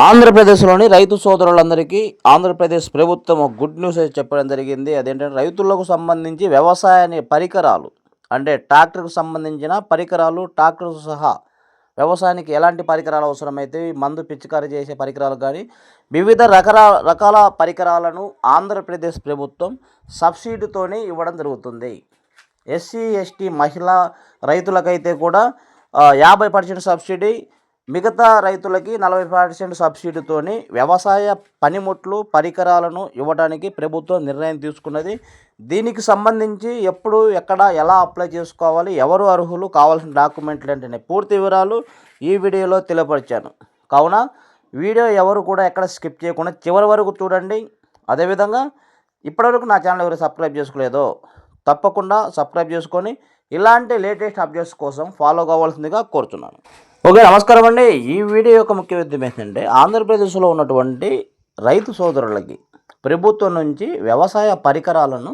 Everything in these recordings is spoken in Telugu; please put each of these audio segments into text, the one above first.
ఆంధ్రప్రదేశ్లోని రైతు సోదరులందరికీ ఆంధ్రప్రదేశ్ ప్రభుత్వం ఒక గుడ్ న్యూస్ అయితే చెప్పడం జరిగింది. అదేంటంటే రైతులకు సంబంధించి వ్యవసాయాన్ని పరికరాలు అంటే ట్రాక్టర్కు సంబంధించిన పరికరాలు, ట్రాక్టర్తో సహా వ్యవసాయానికి ఎలాంటి పరికరాలు అవసరమైతే మందు పిచికారీ చేసే పరికరాలు కానీ వివిధ రకాల పరికరాలను ఆంధ్రప్రదేశ్ ప్రభుత్వం సబ్సిడీతోనే ఇవ్వడం జరుగుతుంది. ఎస్సీ, ఎస్టీ మహిళా రైతులకైతే కూడా 50% సబ్సిడీ, మిగతా రైతులకి 40% సబ్సిడీతోని వ్యవసాయ పనిముట్లు, పరికరాలను ఇవ్వడానికి ప్రభుత్వం నిర్ణయం తీసుకున్నది. దీనికి సంబంధించి ఎప్పుడు, ఎక్కడ, ఎలా అప్లై చేసుకోవాలి, ఎవరు అర్హులు, కావాల్సిన డాక్యుమెంట్లు ఏంటనే పూర్తి వివరాలు ఈ వీడియోలో తెలియపరిచాను. కావున వీడియో ఎవరు కూడా ఎక్కడ స్కిప్ చేయకుండా చివరి వరకు చూడండి. అదేవిధంగా ఇప్పటివరకు నా ఛానల్ ఎవరు సబ్స్క్రైబ్ చేసుకోలేదో తప్పకుండా సబ్స్క్రైబ్ చేసుకొని ఇలాంటి లేటెస్ట్ అప్డేట్స్ కోసం ఫాలో కావాల్సిందిగా కోరుతున్నాను. ఓకే, నమస్కారం అండి. ఈ వీడియో యొక్క ముఖ్య ఉద్దేశం ఏంటంటే ఆంధ్రప్రదేశ్లో ఉన్నటువంటి రైతు సోదరులకి ప్రభుత్వం నుంచి వ్యవసాయ పరికరాలను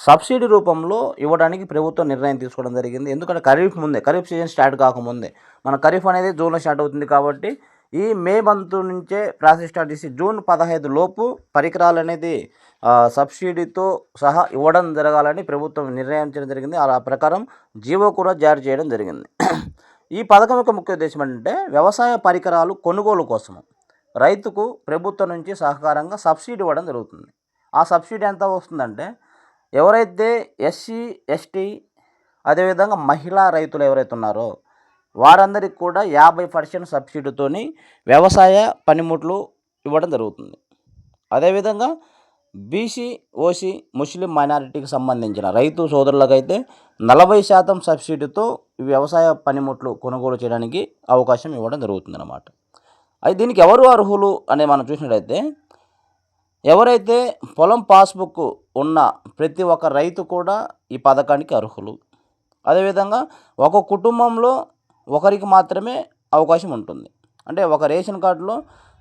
సబ్సిడీ రూపంలో ఇవ్వడానికి ప్రభుత్వం నిర్ణయం తీసుకోవడం జరిగింది. ఎందుకంటే ఖరీఫ్ సీజన్ స్టార్ట్ కాకముందే మన ఖరీఫ్ అనేది జూన్లో స్టార్ట్ అవుతుంది కాబట్టి ఈ మే మంత్ నుంచే ప్రాసెస్ స్టార్ట్ చేసి జూన్ 15 లోపు పరికరాలు అనేది సబ్సిడీతో సహా ఇవ్వడం జరగాలని ప్రభుత్వం నిర్ణయించడం జరిగింది. అలా ప్రకారం జీవో కూడా జారీ చేయడం జరిగింది. ఈ పథకం యొక్క ముఖ్య ఉద్దేశం ఏంటంటే వ్యవసాయ పరికరాలు కొనుగోలు కోసము రైతుకు ప్రభుత్వం నుంచి సహకారంగా సబ్సిడీ ఇవ్వడం జరుగుతుంది. ఆ సబ్సిడీ ఎంత వస్తుందంటే ఎవరైతే ఎస్సీ, ఎస్టీ అదేవిధంగా మహిళా రైతులు ఎవరైతే ఉన్నారో వారందరికీ కూడా 50% సబ్సిడీతోని వ్యవసాయ పనిముట్లు ఇవ్వడం జరుగుతుంది. అదేవిధంగా బీసీ, ఓసీ, ముస్లిం మైనారిటీకి సంబంధించిన రైతు సోదరులకైతే 40% సబ్సిడీతో వ్యవసాయ పనిముట్లు కొనుగోలు చేయడానికి అవకాశం ఇవ్వడం జరుగుతుంది అన్నమాట. అయితే దీనికి ఎవరు అర్హులు అనే మనం చూసినట్లయితే ఎవరైతే పొలం పాస్బుక్ ఉన్న ప్రతి ఒక్క రైతు కూడా ఈ పథకానికి అర్హులు. అదేవిధంగా ఒక కుటుంబంలో ఒకరికి మాత్రమే అవకాశం ఉంటుంది. అంటే ఒక రేషన్ కార్డులో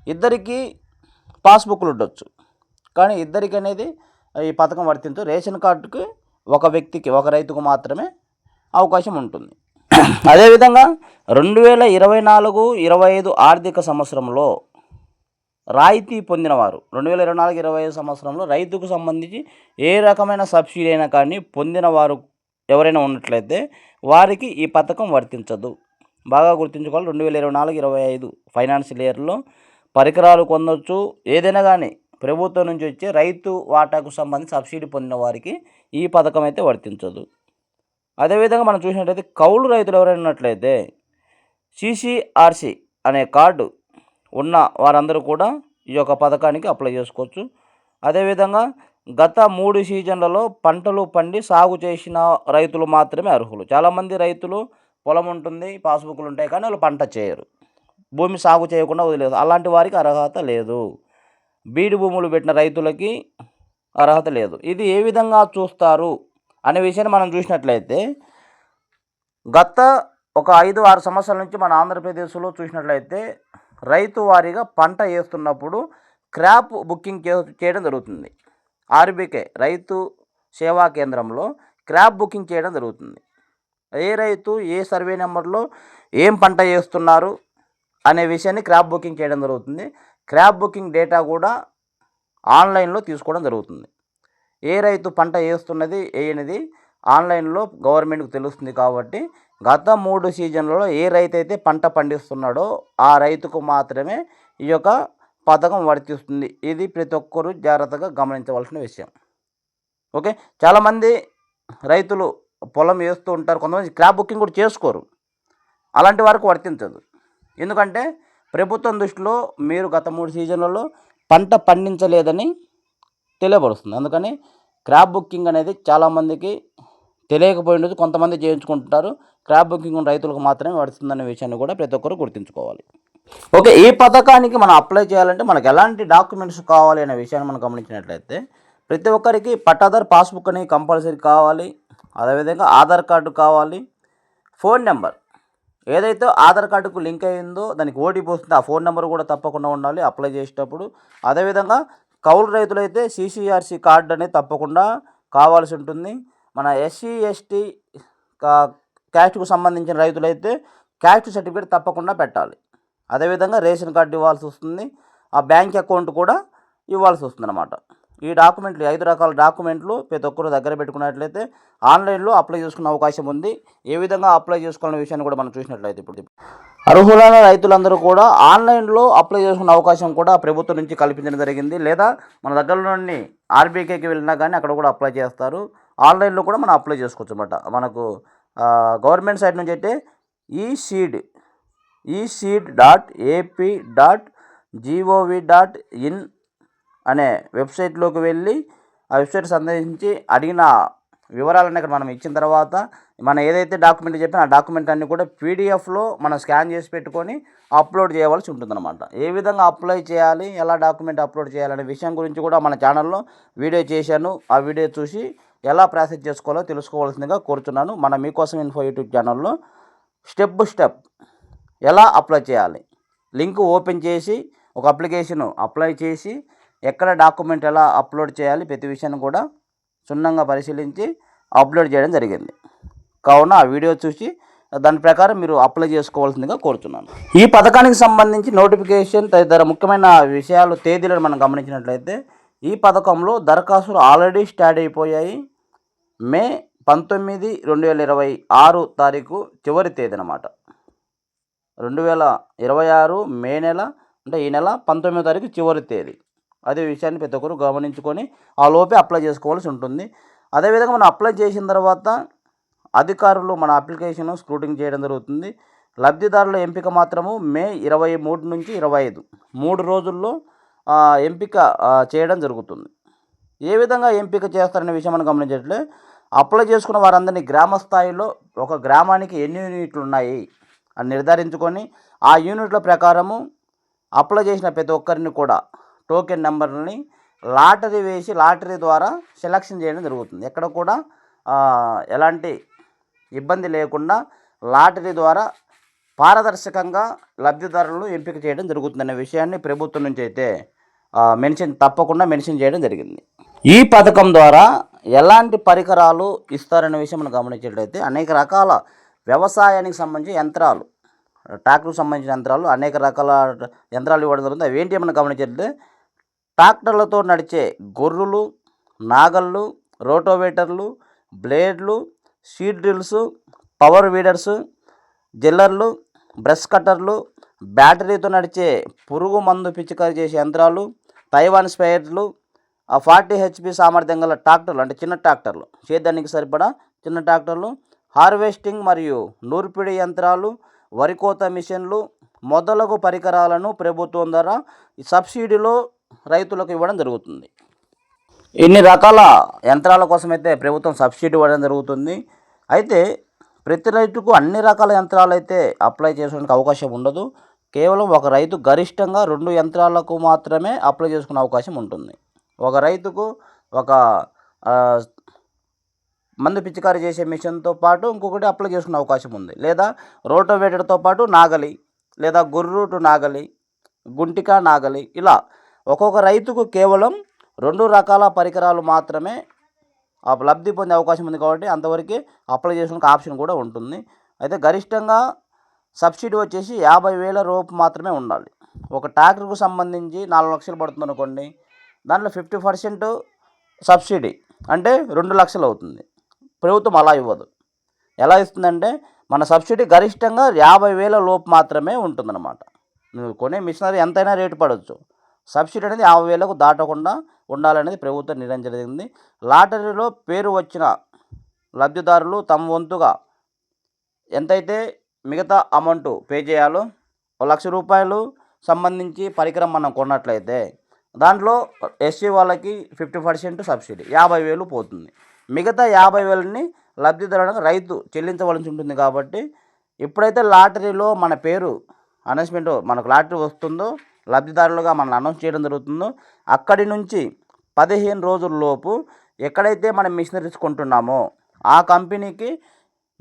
ఇద్దరికి పాస్బుక్లు ఉండొచ్చు, కానీ ఇద్దరికి అనేది ఈ పథకం వర్తించదు. రేషన్ కార్డుకి ఒక వ్యక్తికి, ఒక రైతుకు మాత్రమే అవకాశం ఉంటుంది. అదేవిధంగా 2024-25 ఆర్థిక సంవత్సరంలో రాయితీ పొందినవారు 2024-25 సంవత్సరంలో రైతుకు సంబంధించి ఏ రకమైన సబ్సిడీ అయినా కానీ పొందినవారు ఎవరైనా ఉన్నట్లయితే వారికి ఈ పథకం వర్తించదు. బాగా గుర్తుంచుకోవాలి. 2024-25 ఫైనాన్షియల్ ఇయర్లో పరికరాలు పొందొచ్చు, ఏదైనా కానీ ప్రభుత్వం నుంచి వచ్చే రైతు వాటాకు సంబంధించి సబ్సిడీ పొందిన వారికి ఈ పథకం అయితే వర్తించదు. అదేవిధంగా మనం చూసినట్లయితే కౌలు రైతులు ఎవరైనా ఉన్నట్లయితే CCRC అనే కార్డు ఉన్న వారందరూ కూడా ఈ యొక్క పథకానికి అప్లై చేసుకోవచ్చు. అదేవిధంగా గత 3 సీజన్లలో పంటలు పండి సాగు చేసిన రైతులు మాత్రమే అర్హులు. చాలామంది రైతులు పొలం ఉంటుంది, పాస్బుక్లు ఉంటాయి, కానీ వాళ్ళు పంట చేయరు, భూమి సాగు చేయకుండా వదిలేదు. అలాంటి వారికి అర్హత లేదు. బీడు భూములు పెట్టిన రైతులకి అర్హత లేదు. ఇది ఏ విధంగా చూస్తారు అనే విషయాన్ని మనం చూసినట్లయితే గత ఒక 5-6 సంవత్సరాల నుంచి మన ఆంధ్రప్రదేశ్లో చూసినట్లయితే రైతు వారీగా పంట వేస్తున్నప్పుడు క్రాప్ బుకింగ్ చేయడం జరుగుతుంది. ఆర్బీకే రైతు సేవా కేంద్రంలో క్రాప్ బుకింగ్ చేయడం జరుగుతుంది. ఏ రైతు ఏ సర్వే నెంబర్లో ఏం పంట వేస్తున్నారు అనే విషయాన్ని క్రాప్ బుకింగ్ చేయడం జరుగుతుంది. క్రాప్ బుకింగ్ డేటా కూడా ఆన్లైన్లో తీసుకోవడం జరుగుతుంది. ఏ రైతు పంట వేస్తున్నది వేయనిది ఆన్లైన్లో గవర్నమెంట్కి తెలుస్తుంది. కాబట్టి గత 3 సీజన్లలో ఏ రైతు అయితే పంట పండిస్తున్నాడో ఆ రైతుకు మాత్రమే ఈ యొక్క పథకం వర్తిస్తుంది. ఇది ప్రతి ఒక్కరూ జాగ్రత్తగా గమనించవలసిన విషయం. ఓకే, చాలామంది రైతులు పొలం వేస్తూ ఉంటారు, కొంతమంది క్రాప్ బుకింగ్ కూడా చేసుకోరు. అలాంటి వారికి వర్తించదు. ఎందుకంటే ప్రభుత్వం దృష్టిలో మీరు గత 3 సీజన్లలో పంట పండించలేదని తెలియబడుతుంది. అందుకని క్రాప్ బుకింగ్ అనేది చాలామందికి తెలియకపోయినది, కొంతమంది చేయించుకుంటారు. క్రాప్ బుకింగ్ ఉన్న రైతులకు మాత్రమే వర్తిస్తుందనే విషయాన్ని కూడా ప్రతి ఒక్కరు గుర్తుంచుకోవాలి. ఓకే, ఈ పథకానికి మనం అప్లై చేయాలంటే మనకు ఎలాంటి డాక్యుమెంట్స్ కావాలి అనే విషయాన్ని మనం గమనించినట్లయితే ప్రతి ఒక్కరికి పట్టాదారు పాస్బుక్ అనేది కంపల్సరీ కావాలి. అదేవిధంగా ఆధార్ కార్డు కావాలి. ఫోన్ నెంబర్ ఏదైతే ఆధార్ కార్డుకు లింక్ అయ్యిందో దానికి ఓటీపీ వస్తుంది, ఆ ఫోన్ నెంబర్ కూడా తప్పకుండా ఉండాలి అప్లై చేసేటప్పుడు. అదేవిధంగా కౌలు రైతులైతే CCRC కార్డు అనేది తప్పకుండా కావాల్సి ఉంటుంది. మన ఎస్సీ, ఎస్టీ క్యాస్ట్కు సంబంధించిన రైతులైతే క్యాస్ట్ సర్టిఫికేట్ తప్పకుండా పెట్టాలి. అదేవిధంగా రేషన్ కార్డు ఇవ్వాల్సి వస్తుంది, ఆ బ్యాంక్ అకౌంట్ కూడా ఇవ్వాల్సి వస్తుంది అన్నమాట. ఈ డాక్యుమెంట్లు 5 రకాల డాక్యుమెంట్లు ప్రతి ఒక్కరు దగ్గర పెట్టుకున్నట్లయితే ఆన్లైన్లో అప్లై చేసుకునే అవకాశం ఉంది. ఏ విధంగా అప్లై చేసుకోవాలనే విషయాన్ని కూడా మనం చూసినట్లయితే ఇప్పుడు అర్హులైన రైతులందరూ కూడా ఆన్లైన్లో అప్లై చేసుకునే అవకాశం కూడా ప్రభుత్వం నుంచి కల్పించడం జరిగింది. లేదా మన దగ్గరలోని ఆర్బీకేకి వెళ్ళినా కానీ అక్కడ కూడా అప్లై చేస్తారు. ఆన్లైన్లో కూడా మనం అప్లై చేసుకోవచ్చు అన్నమాట. మనకు గవర్నమెంట్ సైడ్ నుంచి అయితే eseed.ap.gov.in అనే వెబ్సైట్లోకి వెళ్ళి ఆ వెబ్సైట్ సందర్శించి అడిగిన వివరాలన్నీ ఇక్కడ మనం ఇచ్చిన తర్వాత మనం ఏదైతే డాక్యుమెంట్ చెప్పినా ఆ డాక్యుమెంట్ అన్నీ కూడా పీడిఎఫ్లో మనం స్కాన్ చేసి పెట్టుకొని అప్లోడ్ చేయవలసి ఉంటుందన్నమాట. ఏ విధంగా అప్లై చేయాలి, ఎలా డాక్యుమెంట్ అప్లోడ్ చేయాలనే విషయం గురించి కూడా మన ఛానల్లో వీడియో చేశాను. ఆ వీడియో చూసి ఎలా ప్రాసెస్ చేసుకోవాలో తెలుసుకోవాల్సిందిగా కోరుతున్నాను. మన మీకోసం ఇన్ఫో యూట్యూబ్ ఛానల్లో స్టెప్ బై స్టెప్ ఎలా అప్లై చేయాలి, లింక్ ఓపెన్ చేసి ఒక అప్లికేషన్ అప్లై చేసి ఎక్కడ డాక్యుమెంట్ ఎలా అప్లోడ్ చేయాలి ప్రతి విషయాన్ని కూడా క్షుణ్ణంగా పరిశీలించి అప్లోడ్ చేయడం జరిగింది. కావున ఆ వీడియో చూసి దాని ప్రకారం మీరు అప్లై చేసుకోవాల్సిందిగా కోరుతున్నాను. ఈ పథకానికి సంబంధించి నోటిఫికేషన్ తదితర ముఖ్యమైన విషయాలు తేదీలను మనం గమనించినట్లయితే ఈ పథకంలో దరఖాస్తులు ఆల్రెడీ స్టార్ట్ అయిపోయాయి. మే 19, 2026 తారీఖు చివరి తేదీ అన్నమాట. 2026 మే నెల అంటే ఈ నెల 19వ తారీఖు చివరి తేదీ. అదే విషయాన్ని ప్రతి ఒక్కరు గమనించుకొని ఆ లోపే అప్లై చేసుకోవాల్సి ఉంటుంది. అదేవిధంగా మనం అప్లై చేసిన తర్వాత అధికారులు మన అప్లికేషన్ స్క్రూటింగ్ చేయడం జరుగుతుంది. లబ్ధిదారుల ఎంపిక మాత్రము మే 23 నుంచి 25 3 రోజుల్లో ఎంపిక చేయడం జరుగుతుంది. ఏ విధంగా ఎంపిక చేస్తారనే విషయం మనం గమనించట్లే అప్లై చేసుకున్న వారందరినీ గ్రామ స్థాయిలో ఒక గ్రామానికి ఎన్ని యూనిట్లు ఉన్నాయి అని నిర్ధారించుకొని ఆ యూనిట్ల ప్రకారము అప్లై చేసిన ప్రతి ఒక్కరిని కూడా టోకెన్ నెంబర్ని లాటరీ వేసి లాటరీ ద్వారా సెలక్షన్ చేయడం జరుగుతుంది. ఎక్కడ కూడా ఎలాంటి ఇబ్బంది లేకుండా లాటరీ ద్వారా పారదర్శకంగా లబ్ధిదారులను ఎంపిక చేయడం జరుగుతుందనే విషయాన్ని ప్రభుత్వం నుంచి అయితే తప్పకుండా మెన్షన్ చేయడం జరిగింది. ఈ పథకం ద్వారా ఎలాంటి పరికరాలు ఇస్తారనే విషయం మనం గమనించినట్లయితే అనేక రకాల వ్యవసాయానికి సంబంధించి యంత్రాలు, ట్రాక్టర్కు సంబంధించిన యంత్రాలు, అనేక రకాల యంత్రాలు ఇవ్వడం జరుగుతుంది. అవి ఏంటి మనం గమనించినట్లయితే ట్రాక్టర్లతో నడిచే గొర్రులు, నాగళ్ళు, రోటోవేటర్లు, బ్లేడ్లు, సీడ్ డ్రిల్స్, పవర్ వీడర్స్, జిల్లర్లు, బ్రష్ కట్టర్లు, బ్యాటరీతో నడిచే పురుగు మందు పిచికారీ చేసే యంత్రాలు, తైవాన్ స్పేర్లు, 40 HP సామర్థ్యం గల ట్రాక్టర్లు అంటే చిన్న ట్రాక్టర్లు, సేద్యానికి సరిపడా చిన్న ట్రాక్టర్లు, హార్వెస్టింగ్ మరియు నూర్పిడి యంత్రాలు, వరి కోత మిషన్లు మొదలగు పరికరాలను ప్రభుత్వం ద్వారా సబ్సిడీలో రైతులకు ఇవ్వడం జరుగుతుంది. ఇన్ని రకాల యంత్రాల కోసమైతే ప్రభుత్వం సబ్సిడీ ఇవ్వడం జరుగుతుంది. అయితే ప్రతి రైతుకు అన్ని రకాల యంత్రాలు అయితే అప్లై చేసుకోవడానికి అవకాశం ఉండదు. కేవలం ఒక రైతు గరిష్టంగా 2 యంత్రాలకు మాత్రమే అప్లై చేసుకునే అవకాశం ఉంటుంది. ఒక రైతుకు ఒక మందు పిచికారీ చేసే మిషన్తో పాటు ఇంకొకటి అప్లై చేసుకునే అవకాశం ఉంది. లేదా రోటోవేటర్తో పాటు నాగలి, లేదా గొర్రు టు నాగలి, గుంటిక నాగలి, ఇలా ఒక్కొక్క రైతుకు కేవలం 2 రకాల పరికరాలు మాత్రమే లబ్ధి పొందే అవకాశం ఉంది. కాబట్టి అంతవరకే అప్లై చేసుకునే ఆప్షన్ కూడా ఉంటుంది. అయితే గరిష్టంగా సబ్సిడీ వచ్చేసి 50,000 రూపాయలు మాత్రమే ఉండాలి. ఒక ట్రాక్టర్కు సంబంధించి 4 లక్షలు పడుతుంది అనుకోండి, దాంట్లో 50% సబ్సిడీ అంటే 2 లక్షలు అవుతుంది. ప్రభుత్వం అలా ఇవ్వదు. ఎలా ఇస్తుందంటే మన సబ్సిడీ గరిష్టంగా 50,000 లోపు మాత్రమే ఉంటుందన్నమాట. నువ్వు కొనే మిషనరీ ఎంతైనా రేటు పడవచ్చు, సబ్సిడీ అనేది 50,000కు దాటకుండా ఉండాలనేది ప్రభుత్వం నిర్ణయించడం జరిగింది. లాటరీలో పేరు వచ్చిన లబ్ధిదారులు తమ వంతుగా ఎంతైతే మిగతా అమౌంట్ పే చేయాలో 1,00,000 రూపాయలు సంబంధించి పరికరం మనం కొన్నట్లయితే దాంట్లో ఎస్సీ వాళ్ళకి 50% సబ్సిడీ 50,000 పోతుంది. మిగతా 50,000ని లబ్ధిదారునికి రైతు చెల్లించవలసి ఉంటుంది. కాబట్టి ఎప్పుడైతే లాటరీలో మన పేరు అనౌన్స్మెంట్ మనకు లాటరీ వస్తుందో, లబ్ధిదారులుగా మనం అనౌన్స్ చేయడం జరుగుతుందో, అక్కడి నుంచి 15 రోజుల్లోపు ఎక్కడైతే మనం మిషనరీస్ కొంటున్నామో ఆ కంపెనీకి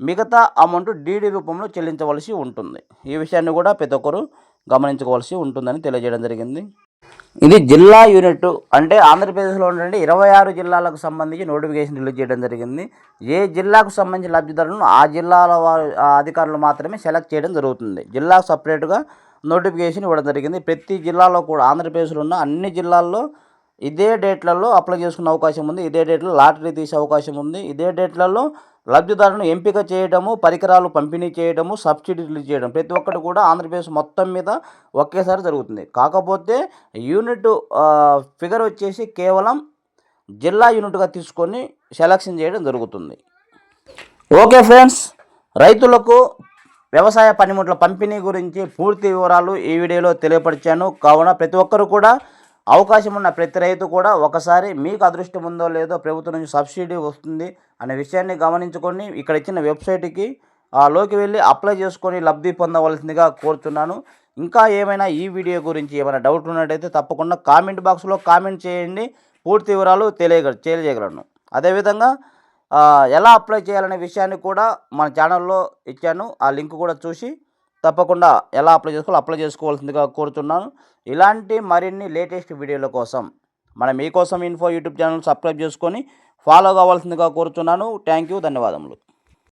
మిగతా అమౌంట్ డీడీ రూపంలో చెల్లించవలసి ఉంటుంది. ఈ విషయాన్ని కూడా ప్రతి ఒక్కరు గమనించుకోవాల్సి ఉంటుందని తెలియజేయడం జరిగింది. ఇది జిల్లా యూనిట్ అంటే ఆంధ్రప్రదేశ్లో ఉన్నటువంటి 26 జిల్లాలకు సంబంధించి నోటిఫికేషన్ రిలీజ్ చేయడం జరిగింది. ఏ జిల్లాకు సంబంధించిన లబ్ధిదారులను ఆ జిల్లాల అధికారులు మాత్రమే సెలెక్ట్ చేయడం జరుగుతుంది. జిల్లాకు సపరేట్గా నోటిఫికేషన్ ఇవ్వడం జరిగింది. ప్రతి జిల్లాలో కూడా ఆంధ్రప్రదేశ్లో ఉన్న అన్ని జిల్లాల్లో ఇదే డేట్లలో అప్లై చేసుకునే అవకాశం ఉంది. ఇదే డేట్లో లాటరీ తీసే అవకాశం ఉంది. ఇదే డేట్లలో లబ్ధిదారులను ఎంపిక చేయడము, పరికరాలు పంపిణీ చేయడము, సబ్సిడీ రిలీజ్ చేయడం ప్రతి ఒక్కటి కూడా ఆంధ్రప్రదేశ్ మొత్తం మీద ఒకేసారి జరుగుతుంది. కాకపోతే యూనిట్ ఫిగర్ వచ్చేసి కేవలం జిల్లా యూనిట్గా తీసుకొని సెలక్షన్ చేయడం జరుగుతుంది. ఓకే ఫ్రెండ్స్, రైతులకు వ్యవసాయ పనిముట్ల పంపిణీ గురించి పూర్తి వివరాలు ఈ వీడియోలో తెలియపరిచాను. కావున ప్రతి ఒక్కరు కూడా అవకాశం ఉన్న ప్రతి రైతు కూడా ఒకసారి మీకు అదృష్టం ఉందో లేదో ప్రభుత్వం నుంచి సబ్సిడీ వస్తుంది అనే విషయాన్ని గమనించుకొని ఇక్కడ ఇచ్చిన వెబ్సైట్కి లోకి వెళ్ళి అప్లై చేసుకొని లబ్ధి పొందవలసిందిగా కోరుతున్నాను. ఇంకా ఏమైనా ఈ వీడియో గురించి ఏమైనా డౌట్ ఉన్నట్టయితే తప్పకుండా కామెంట్ బాక్స్లో కామెంట్ చేయండి. పూర్తి వివరాలు తెలియజేయగలను. అదేవిధంగా ఎలా అప్లై చేయాలనే విషయాన్ని కూడా మన ఛానల్లో ఇచ్చాను. ఆ లింక్ కూడా చూసి తప్పకుండా ఎలా అప్లై చేసుకోవాల్సిందిగా కోరుతున్నాను. ఇలాంటి మరిన్ని లేటెస్ట్ వీడియోల కోసం మన మీకోసం ఇన్ఫో యూట్యూబ్ ఛానల్ సబ్స్క్రైబ్ చేసుకొని ఫాలో కావాల్సిందిగా కోరుతున్నాను. థ్యాంక్ యూ, ధన్యవాదములు.